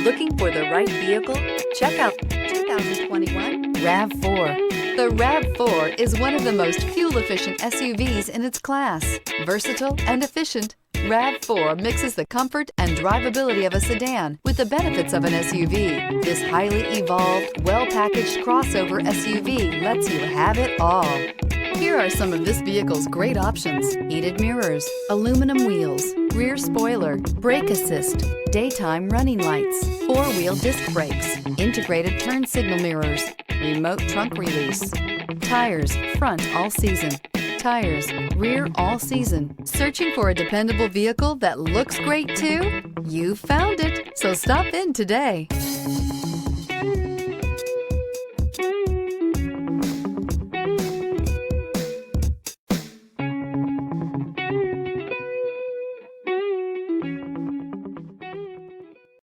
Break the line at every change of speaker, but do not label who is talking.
Looking for the right vehicle? Check out 2021 RAV4. The RAV4 is one of the most fuel-efficient SUVs in its class. Versatile and efficient, RAV4 mixes the comfort and drivability of a sedan with the benefits of an SUV. This highly evolved, well-packaged crossover SUV lets you have it all. Here are some of this vehicle's great options: heated mirrors, aluminum wheels, rear spoiler, brake assist, daytime running lights, four-wheel disc brakes, integrated turn signal mirrors, remote trunk release, tires front all season, tires rear all season. Searching for a dependable vehicle that looks great too? You found it, so stop in today.